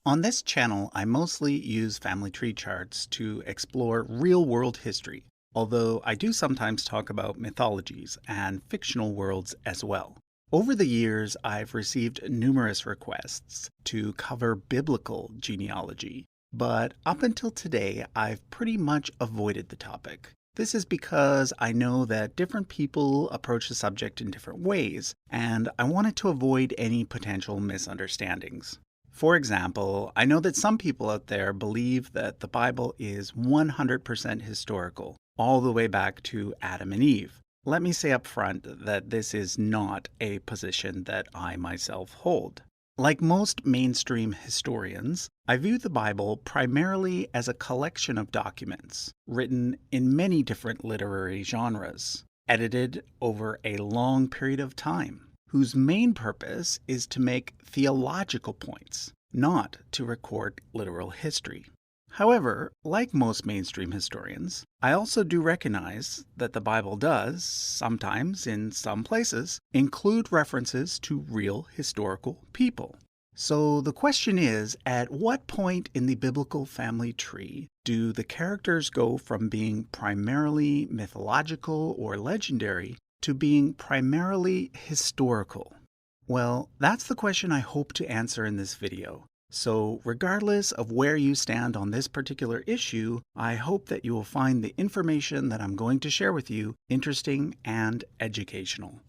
On this channel, I mostly use family tree charts to explore real-world history, although I do sometimes talk about mythologies and fictional worlds as well. Over the years, I've received numerous requests to cover biblical genealogy, but up until today, I've pretty much avoided the topic. This is because I know that different people approach the subject in different ways, and I wanted to avoid any potential misunderstandings. For example, I know that some people out there believe that the Bible is 100% historical, all the way back to Adam and Eve. Let me say up front that this is not a position that I myself hold. Like most mainstream historians, I view the Bible primarily as a collection of documents written in many different literary genres, edited over a long period of time, whose main purpose is to make theological points, not to record literal history. However, like most mainstream historians, I also do recognize that the Bible does, sometimes in some places, include references to real historical people. So the question is, at what point in the biblical family tree do the characters go from being primarily mythological or legendary to being primarily historical? Well, that's the question I hope to answer in this video. So regardless of where you stand on this particular issue, I hope that you will find the information that I'm going to share with you interesting and educational.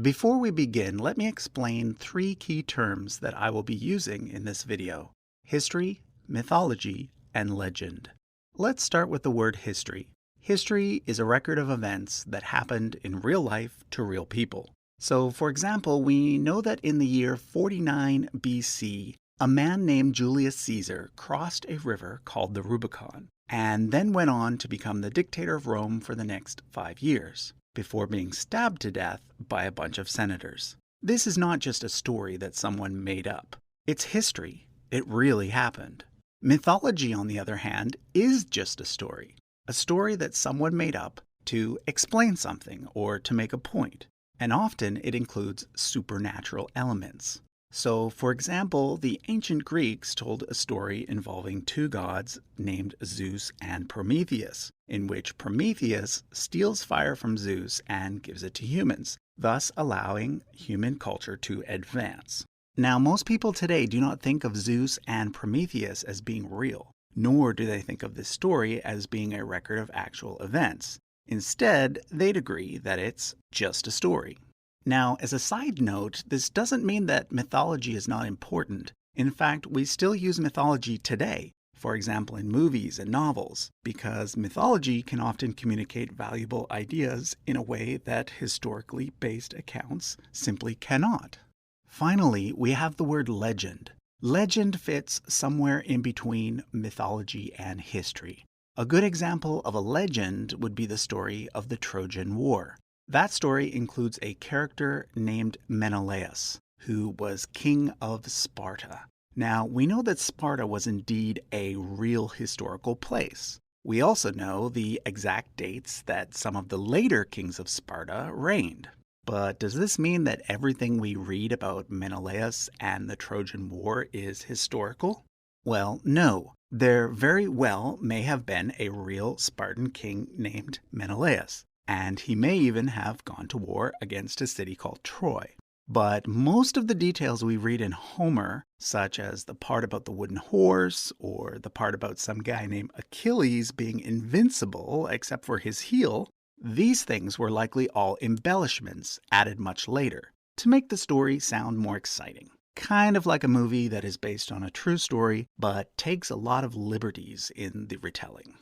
Before we begin, let me explain three key terms that I will be using in this video: history, mythology, and legend. Let's start with the word history. History is a record of events that happened in real life to real people. So, for example, we know that in the year 49 BC, a man named Julius Caesar crossed a river called the Rubicon, and then went on to become the dictator of Rome for the next 5 years, before being stabbed to death by a bunch of senators. This is not just a story that someone made up. It's history. It really happened. Mythology, on the other hand, is just a story that someone made up to explain something or to make a point, and often it includes supernatural elements. So, for example, the ancient Greeks told a story involving two gods named Zeus and Prometheus, in which Prometheus steals fire from Zeus and gives it to humans, thus allowing human culture to advance. Now, most people today do not think of Zeus and Prometheus as being real, nor do they think of this story as being a record of actual events. Instead, they'd agree that it's just a story. Now, as a side note, this doesn't mean that mythology is not important. In fact, we still use mythology today, for example in movies and novels, because mythology can often communicate valuable ideas in a way that historically based accounts simply cannot. Finally, we have the word legend. Legend fits somewhere in between mythology and history. A good example of a legend would be the story of the Trojan War. That story includes a character named Menelaus, who was king of Sparta. Now, we know that Sparta was indeed a real historical place. We also know the exact dates that some of the later kings of Sparta reigned. But does this mean that everything we read about Menelaus and the Trojan War is historical? Well, no. There very well may have been a real Spartan king named Menelaus, and he may even have gone to war against a city called Troy. But most of the details we read in Homer, such as the part about the wooden horse, or the part about some guy named Achilles being invincible except for his heel, these things were likely all embellishments added much later to make the story sound more exciting. Kind of like a movie that is based on a true story, but takes a lot of liberties in the retelling.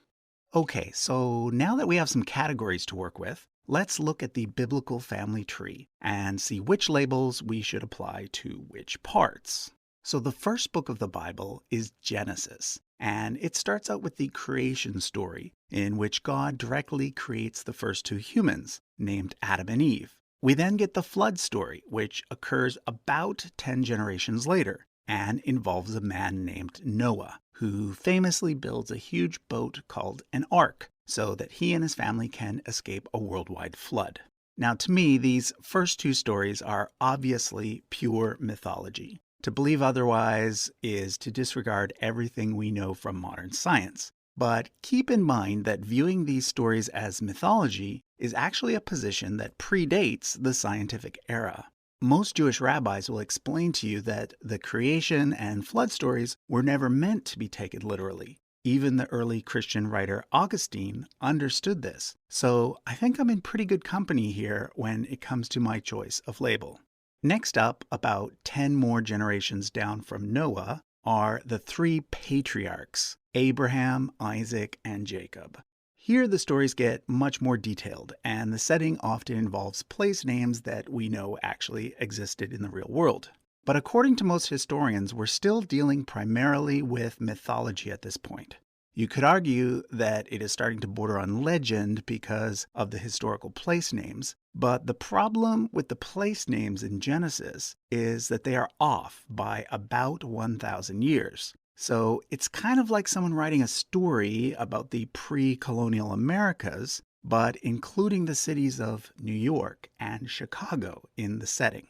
Okay, so now that we have some categories to work with, let's look at the biblical family tree and see which labels we should apply to which parts. So the first book of the Bible is Genesis, and it starts out with the creation story, in which God directly creates the first two humans, named Adam and Eve. We then get the flood story, which occurs about 10 generations later, and involves a man named Noah, who famously builds a huge boat called an ark so that he and his family can escape a worldwide flood. Now, to me, these first two stories are obviously pure mythology. To believe otherwise is to disregard everything we know from modern science. But keep in mind that viewing these stories as mythology is actually a position that predates the scientific era. Most Jewish rabbis will explain to you that the creation and flood stories were never meant to be taken literally. Even the early Christian writer Augustine understood this, so I think I'm in pretty good company here when it comes to my choice of label. Next up, about 10 more generations down from Noah, are the three patriarchs, Abraham, Isaac, and Jacob. Here the stories get much more detailed, and the setting often involves place names that we know actually existed in the real world. But according to most historians, we're still dealing primarily with mythology at this point. You could argue that it is starting to border on legend because of the historical place names, but the problem with the place names in Genesis is that they are off by about 1,000 years. So it's kind of like someone writing a story about the pre-colonial Americas, but including the cities of New York and Chicago in the setting.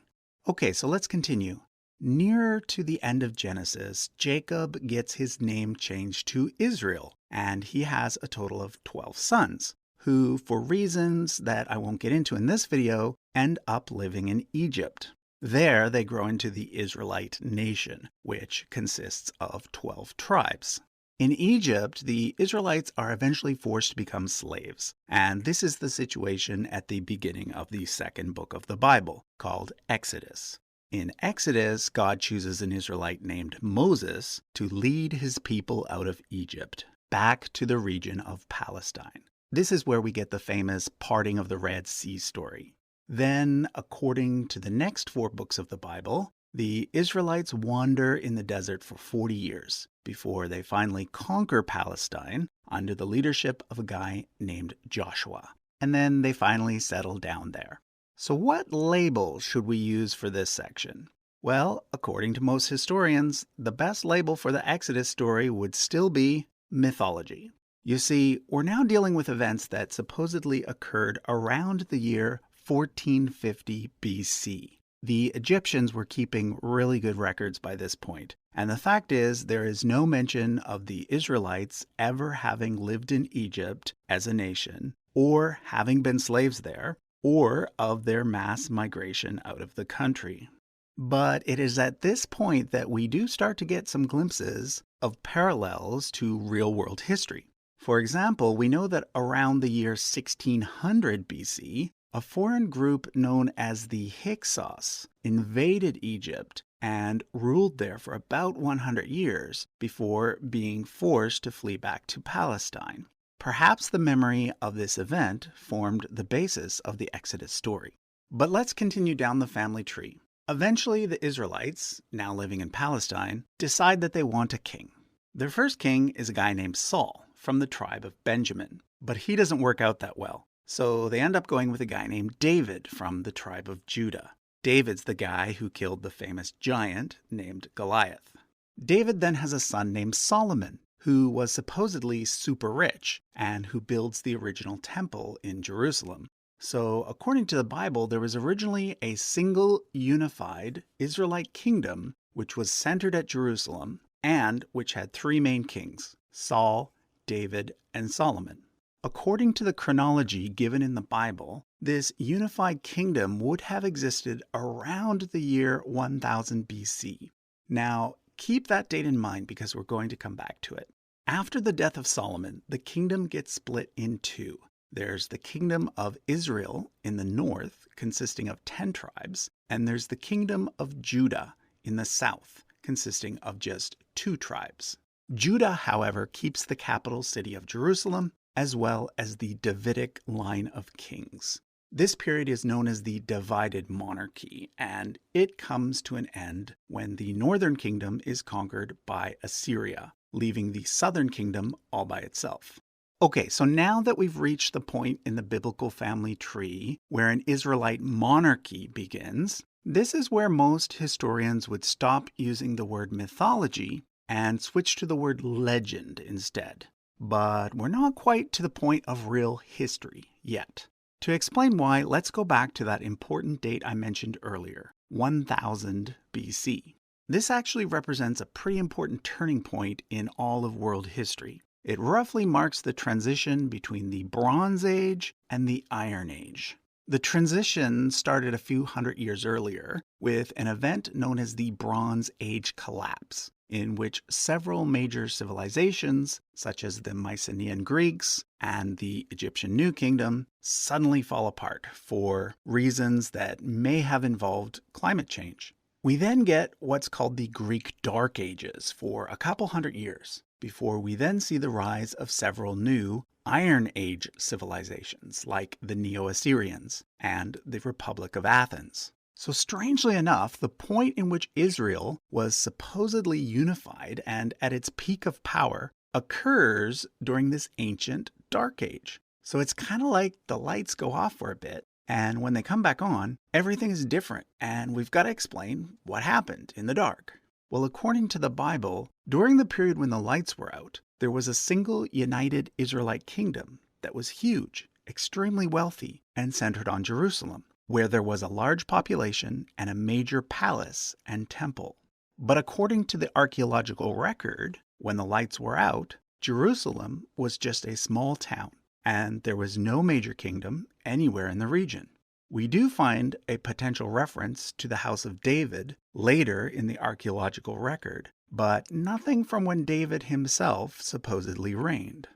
Okay, so let's continue. Nearer to the end of Genesis, Jacob gets his name changed to Israel, and he has a total of 12 sons, who, for reasons that I won't get into in this video, end up living in Egypt. There, they grow into the Israelite nation, which consists of 12 tribes. In Egypt, the Israelites are eventually forced to become slaves, and this is the situation at the beginning of the second book of the Bible, called Exodus. In Exodus, God chooses an Israelite named Moses to lead his people out of Egypt, back to the region of Palestine. This is where we get the famous parting of the Red Sea story. Then, according to the next 4 books of the Bible, the Israelites wander in the desert for 40 years before they finally conquer Palestine under the leadership of a guy named Joshua. And then they finally settle down there. So what label should we use for this section? Well, according to most historians, the best label for the Exodus story would still be mythology. You see, we're now dealing with events that supposedly occurred around the year 1450 BC. The Egyptians were keeping really good records by this point, and the fact is there is no mention of the Israelites ever having lived in Egypt as a nation, or having been slaves there, or of their mass migration out of the country. But it is at this point that we do start to get some glimpses of parallels to real-world history. For example, we know that around the year 1600 BC, a foreign group known as the Hyksos invaded Egypt and ruled there for about 100 years before being forced to flee back to Palestine. Perhaps the memory of this event formed the basis of the Exodus story. But let's continue down the family tree. Eventually, the Israelites, now living in Palestine, decide that they want a king. Their first king is a guy named Saul from the tribe of Benjamin, but he doesn't work out that well. So they end up going with a guy named David from the tribe of Judah. David's the guy who killed the famous giant named Goliath. David then has a son named Solomon, who was supposedly super rich and who builds the original temple in Jerusalem. So according to the Bible, there was originally a single unified Israelite kingdom which was centered at Jerusalem and which had 3 main kings, Saul, David, and Solomon. According to the chronology given in the Bible, this unified kingdom would have existed around the year 1000 BC. Now, keep that date in mind because we're going to come back to it. After the death of Solomon, the kingdom gets split in 2. There's the kingdom of Israel in the north, consisting of 10 tribes, and there's the kingdom of Judah in the south, consisting of just 2 tribes. Judah, however, keeps the capital city of Jerusalem, as well as the Davidic line of kings. This period is known as the divided monarchy, and it comes to an end when the northern kingdom is conquered by Assyria, leaving the southern kingdom all by itself. Okay, so now that we've reached the point in the biblical family tree where an Israelite monarchy begins, This is where most historians would stop using the word mythology and switch to the word legend instead. But we're not quite to the point of real history yet. To explain why, let's go back to that important date I mentioned earlier, 1000 BC. This actually represents a pretty important turning point in all of world history. It roughly marks the transition between the Bronze Age and the Iron Age. The transition started a few hundred years earlier with an event known as the Bronze Age collapse, in which several major civilizations, such as the Mycenaean Greeks and the Egyptian New Kingdom, suddenly fall apart for reasons that may have involved climate change. We then get what's called the Greek Dark Ages for a couple hundred years, before we then see the rise of several new Iron Age civilizations like the Neo-Assyrians and the Republic of Athens. So strangely enough, the point in which Israel was supposedly unified and at its peak of power occurs during this ancient Dark Age. So it's kind of like the lights go off for a bit, and when they come back on, everything is different, and we've got to explain what happened in the dark. Well, according to the Bible, during the period when the lights were out, there was a single united Israelite kingdom that was huge, extremely wealthy, and centered on Jerusalem, where there was a large population and a major palace and temple. But according to the archaeological record, when the lights were out, Jerusalem was just a small town, and there was no major kingdom anywhere in the region. We do find a potential reference to the House of David later in the archaeological record, but nothing from when David himself supposedly reigned.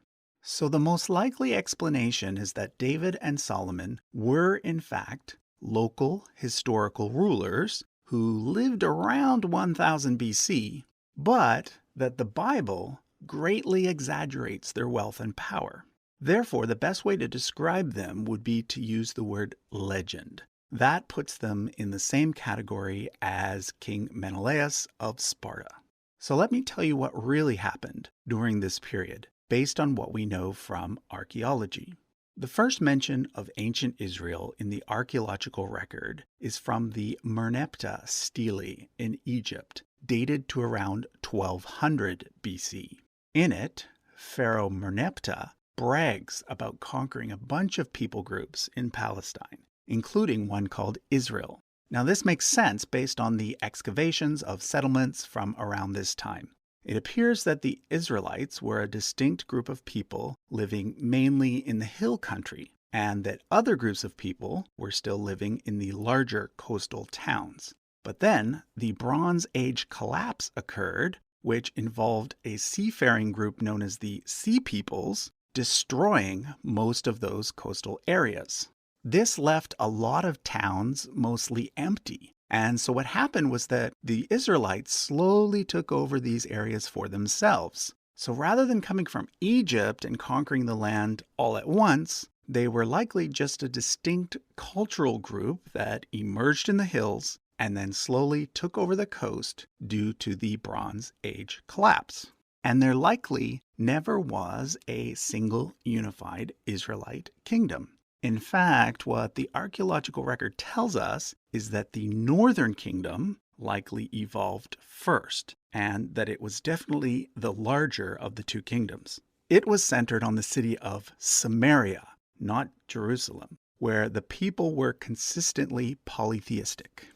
So the most likely explanation is that David and Solomon were, in fact, local historical rulers who lived around 1000 BC, but that the Bible greatly exaggerates their wealth and power. Therefore, the best way to describe them would be to use the word legend. That puts them in the same category as King Menelaus of Sparta. So let me tell you what really happened during this period, based on what we know from archaeology. The first mention of ancient Israel in the archaeological record is from the Merneptah stele in Egypt, dated to around 1200 BC. In it, Pharaoh Merneptah brags about conquering a bunch of people groups in Palestine, including one called Israel. Now, this makes sense based on the excavations of settlements from around this time. It appears that the Israelites were a distinct group of people living mainly in the hill country, and that other groups of people were still living in the larger coastal towns. But then the Bronze Age collapse occurred, which involved a seafaring group known as the Sea Peoples, destroying most of those coastal areas. This left a lot of towns mostly empty. And so what happened was that the Israelites slowly took over these areas for themselves. So rather than coming from Egypt and conquering the land all at once, they were likely just a distinct cultural group that emerged in the hills and then slowly took over the coast due to the Bronze Age collapse. And there likely never was a single unified Israelite kingdom. In fact, what the archaeological record tells us is that the northern kingdom likely evolved first, and that it was definitely the larger of the two kingdoms. It was centered on the city of Samaria, not Jerusalem, where the people were consistently polytheistic.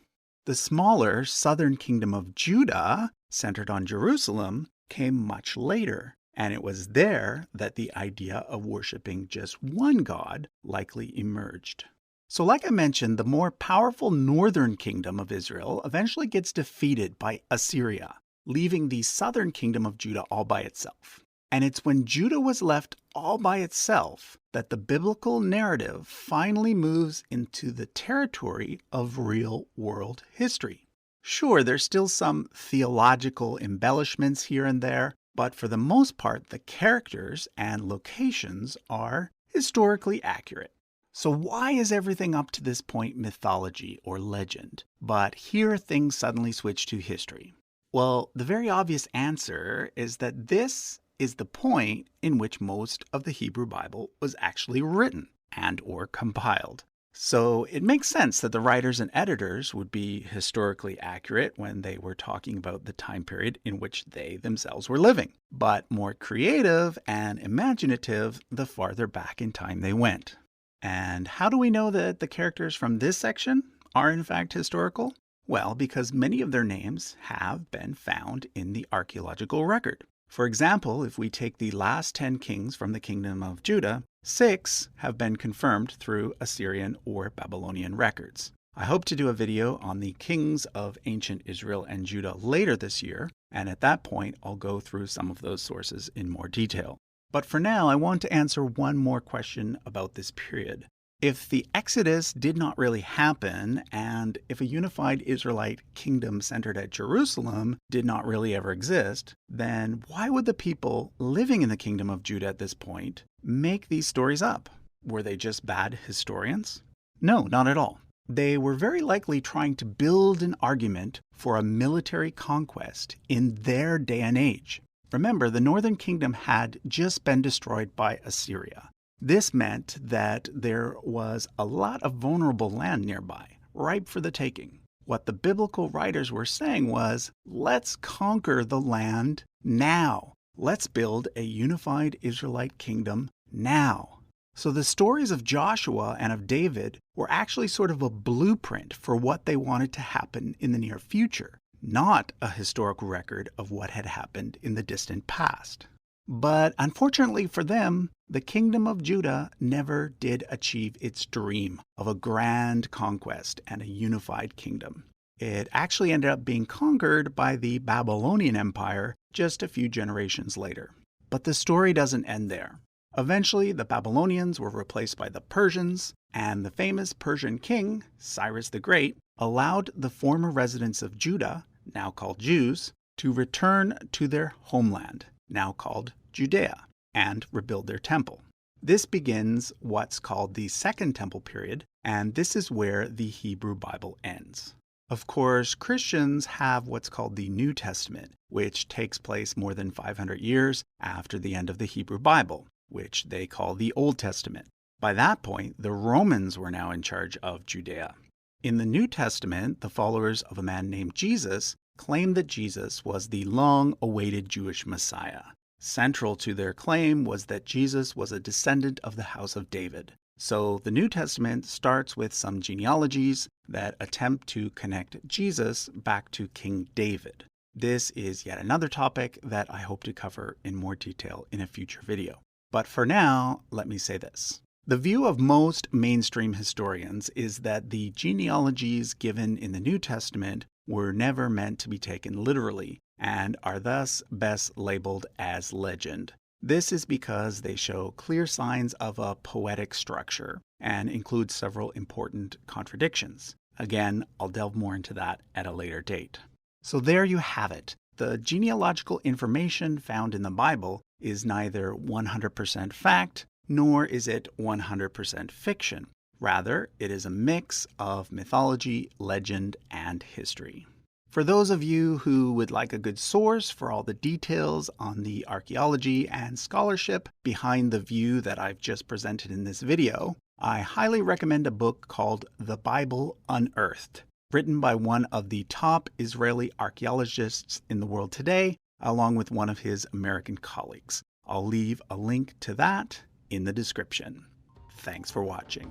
The smaller southern kingdom of Judah, centered on Jerusalem, came much later, and it was there that the idea of worshiping just one god likely emerged. So like I mentioned, the more powerful northern kingdom of Israel eventually gets defeated by Assyria, leaving the southern kingdom of Judah all by itself. And it's when Judah was left all by itself that the biblical narrative finally moves into the territory of real-world history. Sure, there's still some theological embellishments here and there, but for the most part, the characters and locations are historically accurate. So why is everything up to this point mythology or legend, but here things suddenly switch to history? Well, the very obvious answer is that this is the point in which most of the Hebrew Bible was actually written and or compiled. So it makes sense that the writers and editors would be historically accurate when they were talking about the time period in which they themselves were living, but more creative and imaginative the farther back in time they went. And how do we know that the characters from this section are in fact historical? Well, because many of their names have been found in the archaeological record. For example, if we take the last 10 kings from the kingdom of Judah, 6 have been confirmed through Assyrian or Babylonian records. I hope to do a video on the kings of ancient Israel and Judah later this year, and at that point I'll go through some of those sources in more detail. But for now, I want to answer one more question about this period. If the Exodus did not really happen, and if a unified Israelite kingdom centered at Jerusalem did not really ever exist, then why would the people living in the kingdom of Judah at this point make these stories up? Were they just bad historians? No, not at all. They were very likely trying to build an argument for a military conquest in their day and age. Remember, the northern kingdom had just been destroyed by Assyria. This meant that there was a lot of vulnerable land nearby, ripe for the taking. What the biblical writers were saying was, let's conquer the land now. Let's build a unified Israelite kingdom now. So the stories of Joshua and of David were actually sort of a blueprint for what they wanted to happen in the near future, not a historical record of what had happened in the distant past. But unfortunately for them, the kingdom of Judah never did achieve its dream of a grand conquest and a unified kingdom. It actually ended up being conquered by the Babylonian Empire just a few generations later. But the story doesn't end there. Eventually, the Babylonians were replaced by the Persians, and the famous Persian king, Cyrus the Great, allowed the former residents of Judah, now called Jews, to return to their homeland, now called Judea, and rebuild their temple. This begins what's called the Second Temple period, and this is where the Hebrew Bible ends. Of course, Christians have what's called the New Testament, which takes place more than 500 years after the end of the Hebrew Bible, which they call the Old Testament. By that point, the Romans were now in charge of Judea. In the New Testament, the followers of a man named Jesus claimed that Jesus was the long-awaited Jewish Messiah. Central to their claim was that Jesus was a descendant of the house of David. So the New Testament starts with some genealogies that attempt to connect Jesus back to King David. This is yet another topic that I hope to cover in more detail in a future video. But for now, let me say this. The view of most mainstream historians is that the genealogies given in the New Testament were never meant to be taken literally, and are thus best labeled as legend. This is because they show clear signs of a poetic structure and include several important contradictions. Again, I'll delve more into that at a later date. So there you have it. The genealogical information found in the Bible is neither 100% fact, nor is it 100% fiction. Rather, it is a mix of mythology, legend, and history. For those of you who would like a good source for all the details on the archaeology and scholarship behind the view that I've just presented in this video, I highly recommend a book called The Bible Unearthed, written by one of the top Israeli archaeologists in the world today, along with one of his American colleagues. I'll leave a link to that in the description. Thanks for watching.